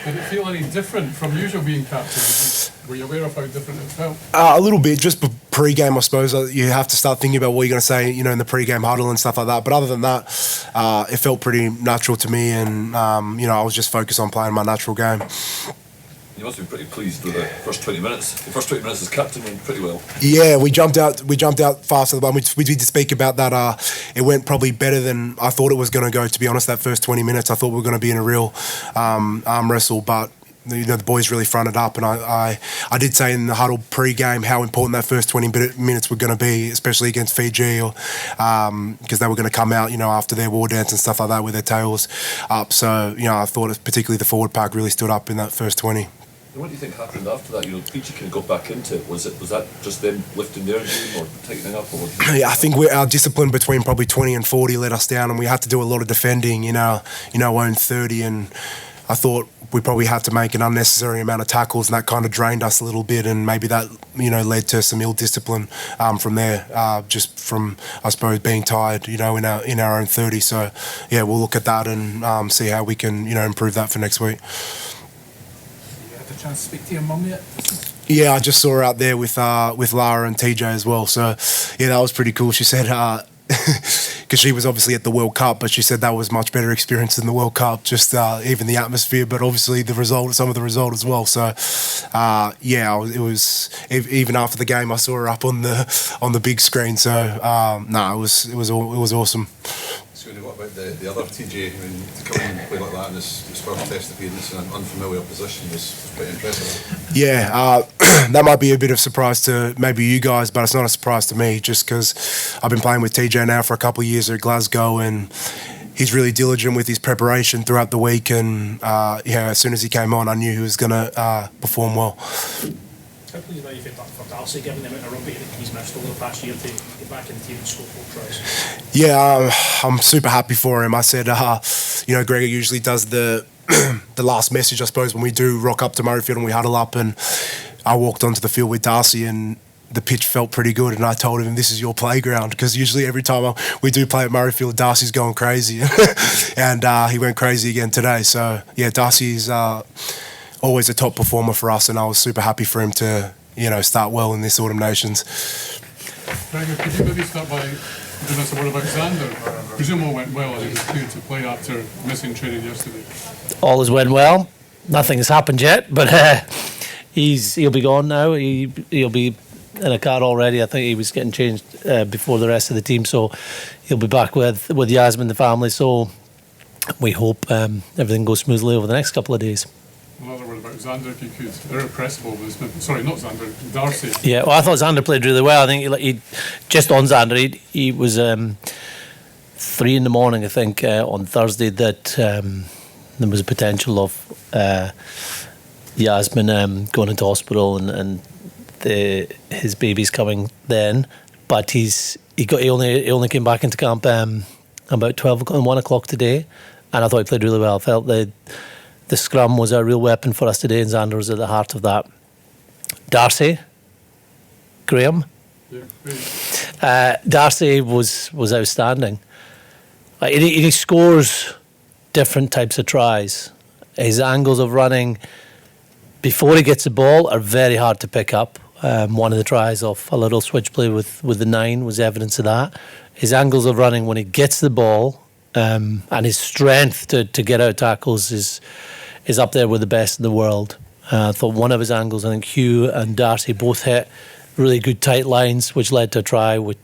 Did it feel any different from usual being captain? Were you aware of how different it felt? A little bit, just pre-game, I suppose. You have to start thinking about what you're going to say, in the pre-game huddle and stuff like that. But other than that, it felt pretty natural to me, and I was just focused on playing my natural game. You must be pretty pleased with the first 20 minutes. The first 20 minutes as captain went pretty well. Yeah, we jumped out fast at the one. We did speak about that. It went probably better than I thought it was going to go, to be honest, that first 20 minutes. I thought we were going to be in a real arm wrestle, but the boys really fronted up, and I did say in the huddle pre-game how important that first 20 minutes were going to be, especially against Fiji, because they were going to come out, after their war dance and stuff like that with their tails up. So, I thought particularly the forward pack really stood up in that first 20. And what do you think happened after that? Fiji kind of got back into it. Was that just them lifting their game or tightening up? Or yeah, I think our discipline between probably 20 and 40 let us down, and we had to do a lot of defending in our own 30. And I thought we probably had to make an unnecessary amount of tackles, and that kind of drained us a little bit, and maybe that led to some ill discipline from there, just from, I suppose, being tired, in our own 30. So yeah, we'll look at that and see how we can improve that for next week. Chance to speak to your mum yet? Yeah, I just saw her out there with Lara and TJ as well. So yeah, that was pretty cool. She said because she was obviously at the World Cup, but she said that was much better experience than the World Cup. Just even the atmosphere, but obviously some of the result as well. So yeah, it was even after the game, I saw her up on the big screen. So it was awesome. What about the other TJ? I mean, to come in and play like that in his first test appearance in an unfamiliar position was pretty impressive. Yeah, that might be a bit of a surprise to maybe you guys, but it's not a surprise to me just because I've been playing with TJ now for a couple of years at Glasgow, and he's really diligent with his preparation throughout the week, and as soon as he came on, I knew he was going to perform well. How pleased are you for Darcy, given the amount of rugby that he's missed over the past year, to get back in the team and score 4 tries? Yeah, I'm super happy for him. I said, Gregor usually does the last message, I suppose, when we do rock up to Murrayfield and we huddle up, and I walked onto the field with Darcy, and the pitch felt pretty good, and I told him, this is your playground, because usually every time we do play at Murrayfield, Darcy's going crazy, and he went crazy again today. So yeah, Darcy's always a top performer for us, and I was super happy for him to start well in this Autumn Nations. Gregor, could you maybe start by giving us a word about Xander? I presume all went well, and he was cleared to play after missing training yesterday. All has went well. Nothing has happened yet, but he'll be gone now. He'll be in a car already. I think he was getting changed before the rest of the team, so he'll be back with Yasmin, the family. So we hope everything goes smoothly over the next couple of days. Another word about Xander, if you could. Irrepressible. Sorry, not Xander, Darcy. Yeah, well, I thought Xander played really well. I think he just on Xander, he was 3 in the morning, I think, on Thursday, that there was a potential of Yasmin going into hospital and his baby's coming then. But he only came back into camp about 12 o'clock and 1 o'clock today, and I thought he played really well. I felt the scrum was a real weapon for us today, and Xander was at the heart of that. Darcy, Graham. Yeah, Darcy was outstanding. He scores different types of tries. His angles of running before he gets the ball are very hard to pick up. One of the tries off a little switch play with the 9 was evidence of that. His angles of running when he gets the ball, and his strength to get out tackles is up there with the best in the world. I thought one of his angles, I think Hugh and Darcy both hit really good tight lines, which led to a try, which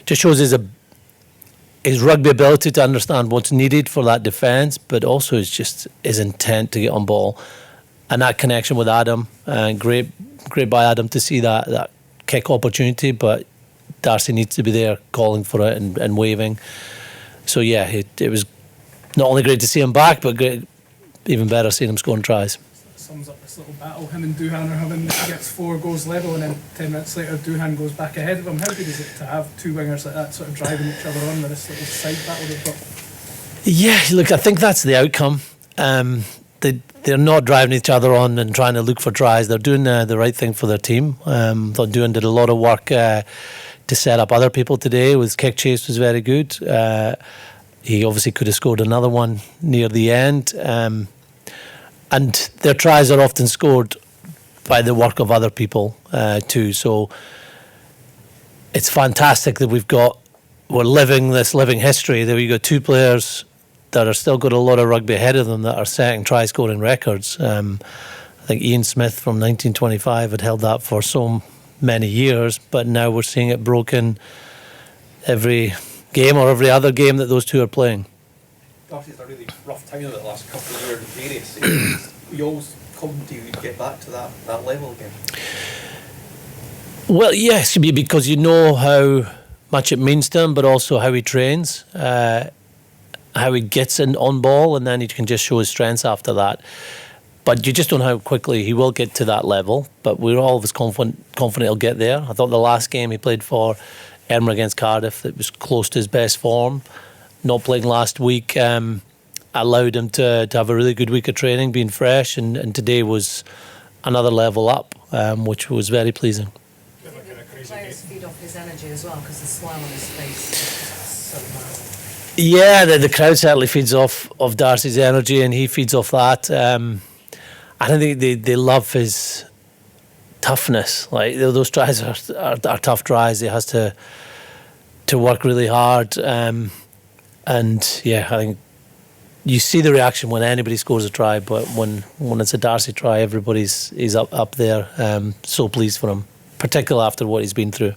just shows his rugby ability to understand what's needed for that defence, but also his intent to get on ball. And that connection with Adam, great by Adam to see that kick opportunity, but Darcy needs to be there calling for it and waving. So yeah, it was not only great to see him back, but great, even better seeing him scoring tries. Sums up this little battle. Him and Doohan are having. He gets 4 goals level, and then 10 minutes later, Doohan goes back ahead of him. How good is it to have 2 wingers like that, sort of driving each other on with this little side battle they've got? Yeah, look, I think that's the outcome. They're not driving each other on and trying to look for tries. They're doing the right thing for their team. Thought Doohan did a lot of work to set up other people today. His kick chase was very good. He obviously could have scored another one near the end. and their tries are often scored by the work of other people too. So it's fantastic that we're living this living history, that we've got two players that are still got a lot of rugby ahead of them that are setting try scoring records. I think Ian Smith from 1925 had held that for so many years, but now we're seeing it broken every game or every other game that those two are playing. Darcy's a really rough time of the last couple of years in various. You always come to get back to that level again. Well, yes, because you know how much it means to him, but also how he trains, how he gets in on ball, and then he can just show his strengths after that. But you just don't know how quickly he will get to that level. But we're always confident he'll get there. I thought the last game he played for Edinburgh against Cardiff, it was close to his best form. Not playing last week allowed him to have a really good week of training, being fresh, and today was another level up, which was very pleasing. Players feed off his energy as well, because the smile on his face is so mad. Yeah, the crowd certainly feeds off of Darcy's energy, and he feeds off that. I think they love his toughness. Like, those tries are tough tries. He has to work really hard, and yeah, I think you see the reaction when anybody scores a try, but when it's a Darcy try, he's up there. So pleased for him, particularly after what he's been through.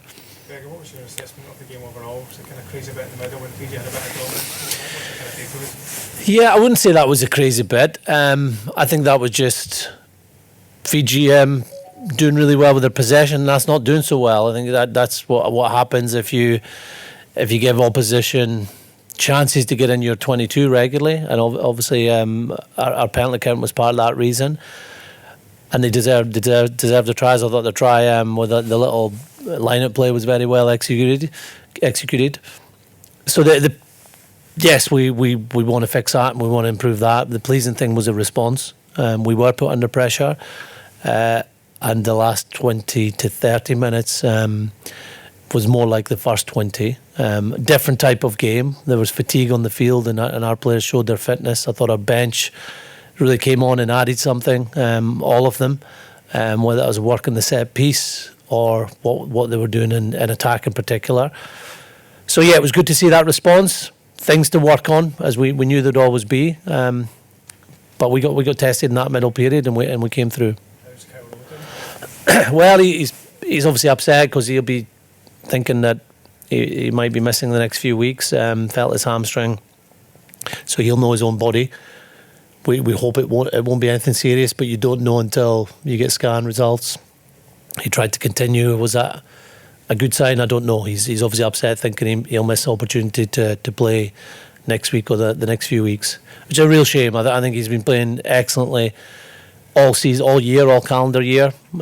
Gregor, what was your assessment of the game overall? Was it kind of crazy bit in the middle when Fiji had a bit of dominance? What kind of takeaways? Yeah, I wouldn't say that was a crazy bit. I think that was just Fiji doing really well with their possession, and that's not doing so well. I think that's what happens if you give opposition chances to get in your 22 regularly, and obviously our penalty count was part of that reason, and they deserved the tries. I thought the try with the little line-up play was very well executed. So yes, we want to fix that and we want to improve that. The pleasing thing was a response. We were put under pressure, and the last 20 to 30 minutes was more like the first 20. Different type of game. There was fatigue on the field, and our players showed their fitness. I thought our bench really came on and added something, all of them, whether it was working the set piece or what they were doing in attack in particular. So yeah, it was good to see that response. Things to work on, as we knew there'd always be, but we got tested in that middle period, and we came through. Well, he's obviously upset because he'll be thinking that he might be missing the next few weeks. Felt his hamstring, so he'll know his own body. We hope it won't be anything serious, but you don't know until you get scan results. He tried to continue. Was that a good sign? I don't know. He's obviously upset, thinking he'll miss the opportunity to play next week or the next few weeks, which is a real shame. I think he's been playing excellently all season, all year, all calendar year. He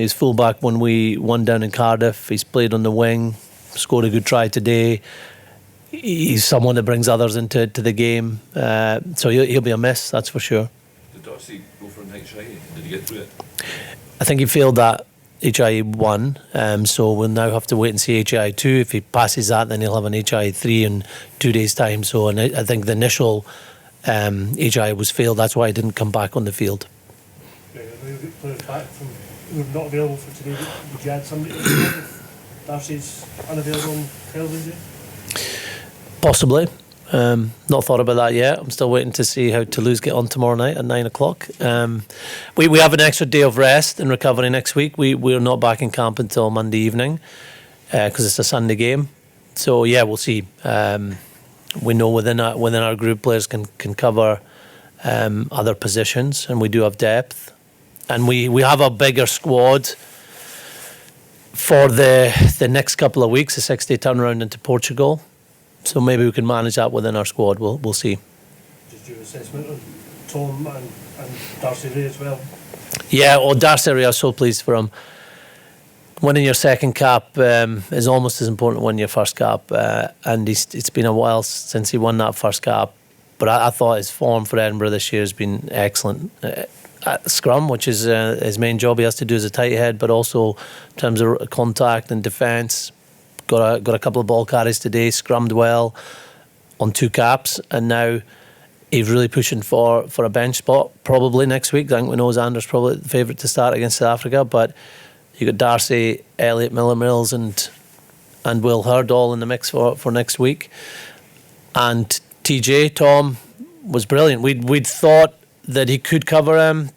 was fullback when we won down in Cardiff. He's played on the wing, scored a good try today. He's someone that brings others into the game, so he'll be a miss, that's for sure. Did Darcy go for an HIE? Did he get through it? I think he failed that HIE 1, so we'll now have to wait and see HIE 2. If he passes that, then he'll have an HIE 3 in 2 days' time. So, and I think the initial HIE was failed. That's why he didn't come back on the field. Players back from who are not available for today. Would you add somebody to the squad if Darcy's unavailable on television? Possibly. Not thought about that yet. I'm still waiting to see how Toulouse get on tomorrow night at 9 o'clock. We have an extra day of rest and recovery next week. We're not back in camp until Monday evening because it's a Sunday game. So yeah, we'll see. We know within our group players can cover other positions, and we do have depth, and we have a bigger squad for the next couple of weeks, a 6-day turnaround into Portugal. So maybe we can manage that within our squad. We'll see. Just your assessment on Tom and Darcy Ray as well. Yeah, Darcy Ray, I'm so pleased for him. Winning your second cap is almost as important as winning your first cap, and it's been a while since he won that first cap. But I thought his form for Edinburgh this year has been excellent. At scrum, which is his main job, he has to do as a tight head, but also in terms of contact and defence. Got a couple of ball carries today, scrummed well on 2 caps, and now he's really pushing for a bench spot probably next week. I think we know Xander's probably the favourite to start against South Africa, but you got Darcy, Elliot, Miller-Mills and Will Hurd all in the mix for next week. And TJ, Tom, was brilliant. We'd thought that he could cover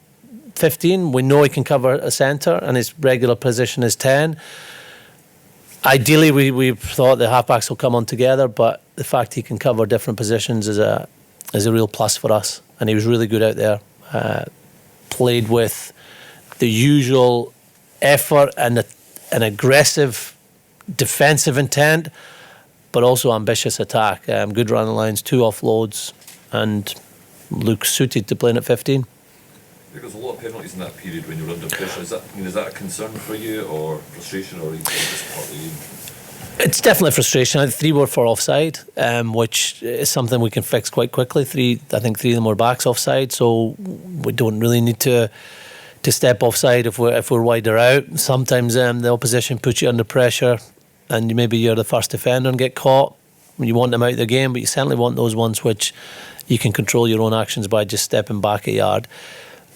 15. We know he can cover a centre, and his regular position is 10. Ideally, we thought the halfbacks will come on together, but the fact he can cover different positions is a real plus for us. And he was really good out there. Played with the usual effort and an aggressive defensive intent, but also ambitious attack. Good running lines, 2 offloads, and looks suited to playing at 15. There was a lot of penalties in that period when you were under pressure. Is that a concern for you, or frustration, or is it just part of the game? It's definitely frustration. I think 3 were for offside, which is something we can fix quite quickly. I think 3 of them were backs offside, so we don't really need to step offside if we're wider out. Sometimes the opposition puts you under pressure, and maybe you're the first defender and get caught. You want them out of the game, but you certainly want those ones which you can control your own actions by just stepping back a yard.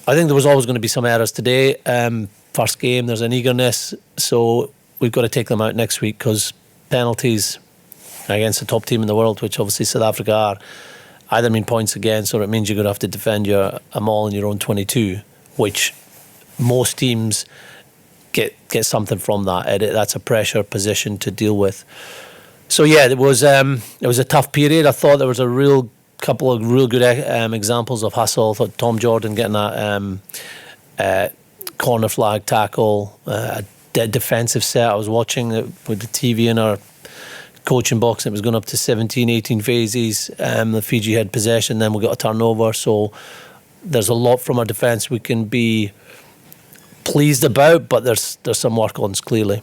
I think there was always going to be some errors today. First game, there's an eagerness, so we've got to take them out next week, because penalties against the top team in the world, which obviously South Africa are, either mean points against, or it means you're going to have to defend a maul in your own 22, which most teams get something from that. That's a pressure position to deal with. So yeah, it was a tough period. I thought there was a couple of real good examples of hustle. I thought Tom Jordan getting that corner flag tackle, a dead defensive set. I was watching it with the TV in our coaching box, and it was going up to 17, 18 phases. The Fiji had possession, then we got a turnover. So there's a lot from our defence we can be pleased about, but there's some work on clearly.